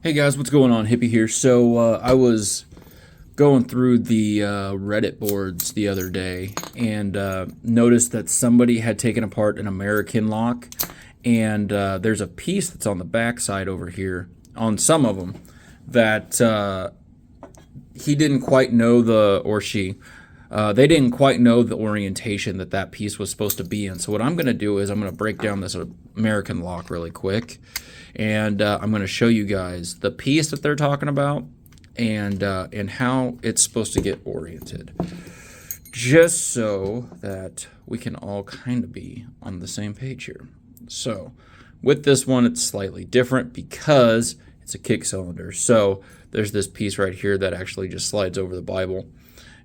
Hey guys, what's going on? Hippie here. So I was going through the Reddit boards the other day and noticed that somebody had taken apart an American lock, and there's a piece that's on the backside over here on some of them that he didn't quite know or she. They didn't quite know the orientation that that piece was supposed to be in. So what I'm going to do is I'm going to break down this American lock really quick, and I'm going to show you guys the piece that they're talking about and how it's supposed to get oriented, just so that we can all kind of be on the same page here. So with this one, it's slightly different because it's a kick cylinder. So there's this piece right here that actually just slides over the Bible,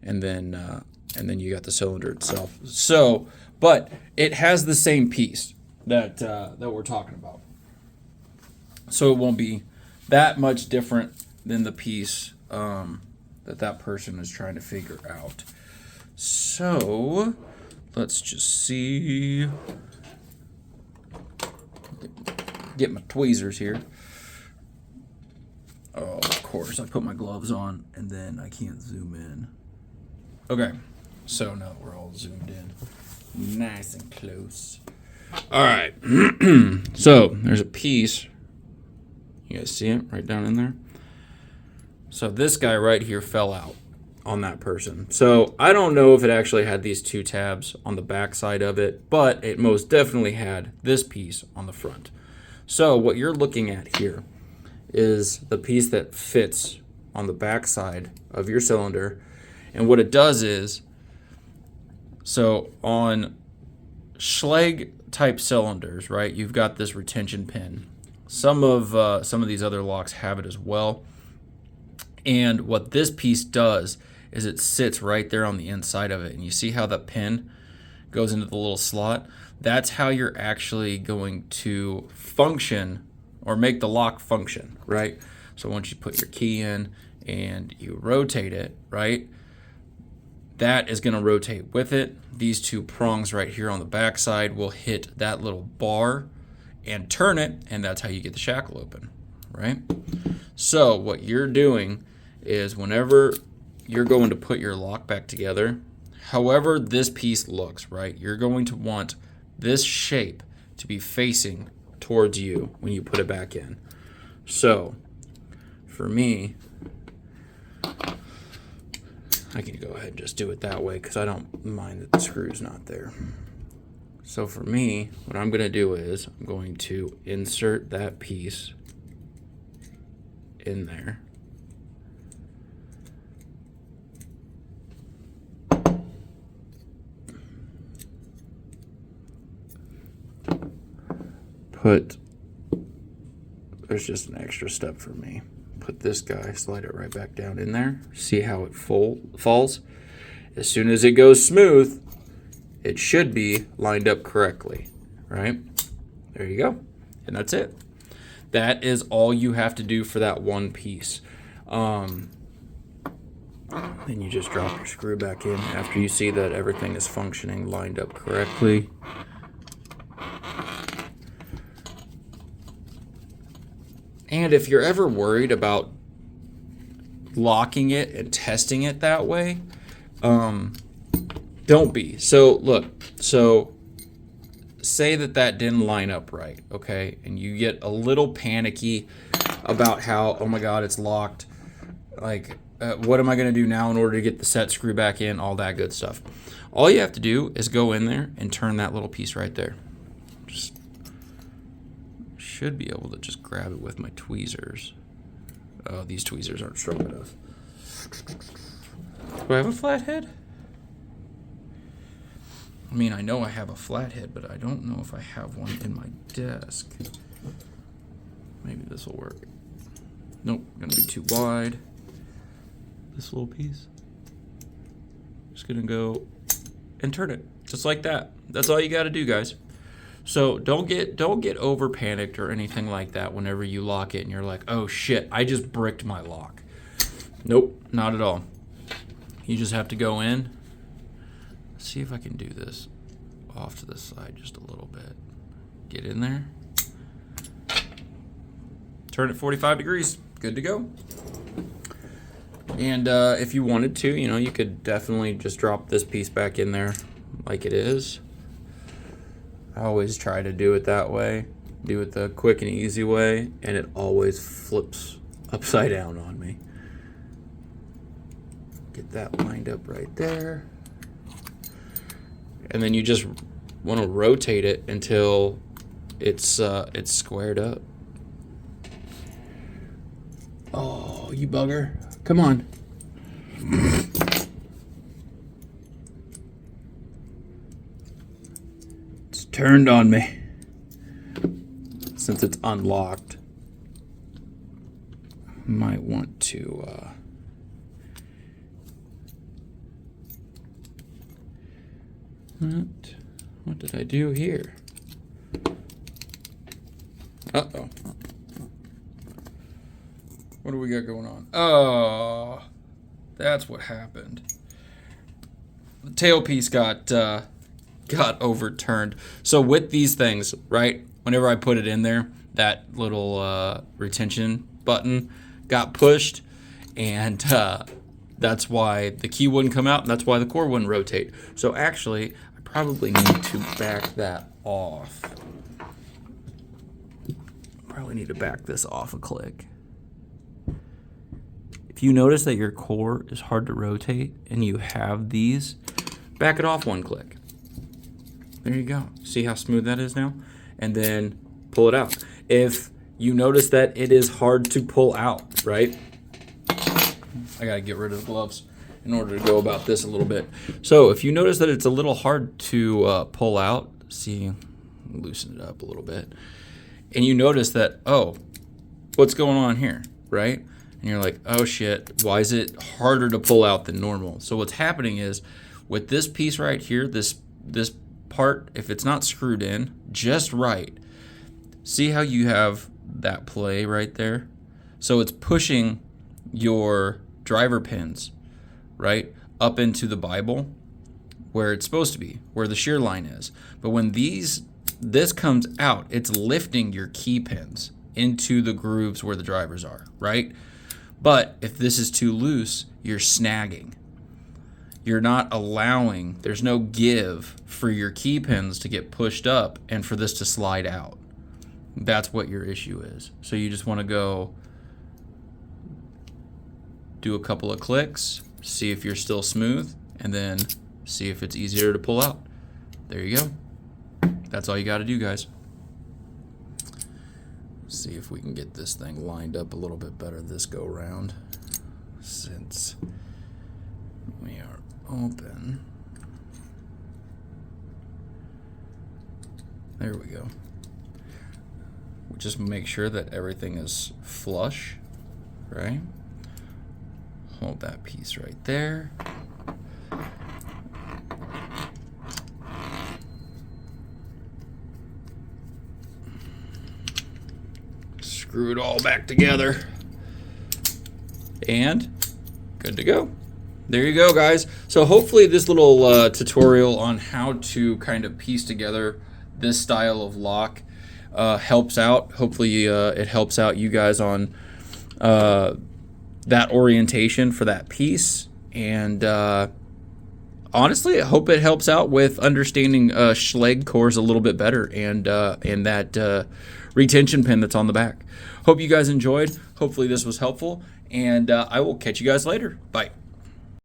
and then you got the cylinder itself. So, but it has the same piece that we're talking about. So it won't be that much different than the piece that person is trying to figure out. So let's just see. Get my tweezers here. Oh, of course, I put my gloves on and then I can't zoom in. Okay, so now we're all zoomed in, nice and close. All right, so there's a piece. You guys see it right down in there? So this guy right here fell out on that person. So I don't know if it actually had these two tabs on the back side of it, but it most definitely had this piece on the front. So what you're looking at here is the piece that fits on the back side of your cylinder. And what it does is, so on Schlage type cylinders, right, you've got this retention pin. Some of these other locks have it as well. And what this piece does is it sits right there on the inside of it. And you see how that pin goes into the little slot? That's how you're actually going to function or make the lock function, right? So once you put your key in and you rotate it, right, that is going to rotate with it. These two prongs right here on the back side will hit that little bar and turn it, and that's how you get the shackle open, right? So what you're doing is whenever you're going to put your lock back together, however this piece looks, right, you're going to want this shape to be facing towards you when you put it back in. So for me, I can go ahead and just do it that way because I don't mind that the screw's not there. So for me, what I'm going to do is I'm going to insert that piece in there. There's just an extra step for me. Put this guy, slide it right back down in there. See how it falls? As soon as it goes smooth, it should be lined up correctly, right? There you go. And that's it. That is all you have to do for that one piece. Then you just drop your screw back in after you see that everything is functioning, lined up correctly. And if you're ever worried about locking it and testing it that way, don't be. So look, so say that didn't line up right, okay? And you get a little panicky about how, oh my God, it's locked. Like, what am I going to do now in order to get the set screw back in, all that good stuff. All you have to do is go in there and turn that little piece right there. Just should be able to just grab it with my tweezers. Oh, these tweezers aren't strong enough. Do I have a flathead? I mean, I know I have a flathead, but I don't know if I have one in my desk. Maybe this will work. Nope, gonna be too wide. This little piece. Just gonna go and turn it, just like that. That's all you gotta do, guys. So don't get over panicked or anything like that whenever you lock it and you're like, oh shit, I just bricked my lock. Nope, not at all. You just have to go in. Let's see if I can do this off to the side just a little bit. Get in there. turn it 45 degrees. Good to go. And if you wanted to, you know, you could definitely just drop this piece back in there like it is. I always try to do it that way. Do it the quick and easy way, and it always flips upside down on me. Get that lined up right there. And then you just want to rotate it until it's squared up. Oh, you bugger. Come on. It's turned on me. Since it's unlocked, might want to what did I do here? Uh-oh. What do we got going on? Oh, that's what happened. The tailpiece got overturned. So with these things, right, whenever I put it in there, that little retention button got pushed, and that's why the key wouldn't come out, and that's why the core wouldn't rotate. So actually, I probably need to back that off. Probably need to back this off a click. If you notice that your core is hard to rotate and you have these, back it off one click. There you go. See how smooth that is now? And then pull it out. If you notice that it is hard to pull out, right? I gotta get rid of the gloves in order to go about this a little bit. So if you notice that it's a little hard to pull out, see, loosen it up a little bit, and you notice that, oh, what's going on here, right? And you're like, oh shit, why is it harder to pull out than normal? So what's happening is, with this piece right here, this part, if it's not screwed in just right, see how you have that play right there? So it's pushing your driver pins, right, up into the Bible where it's supposed to be, where the shear line is. But when this comes out, it's lifting your key pins into the grooves where the drivers are, right? But if this is too loose, you're snagging. You're not allowing, there's no give for your key pins to get pushed up and for this to slide out. That's what your issue is. So you just want to go do a couple of clicks, see if you're still smooth, and then see if it's easier to pull out. There you go. That's all you got to do, guys. See if we can get this thing lined up a little bit better this go round, since we are open. There we go. Just make sure that everything is flush, right? Hold that piece right there. Screw it all back together. And good to go. There you go, guys. So hopefully this little tutorial on how to kind of piece together this style of lock helps out. Hopefully it helps out you guys on that orientation for that piece. And honestly, I hope it helps out with understanding Schlage cores a little bit better, and that retention pin that's on the back. Hope you guys enjoyed. Hopefully this was helpful, and I will catch you guys later. Bye.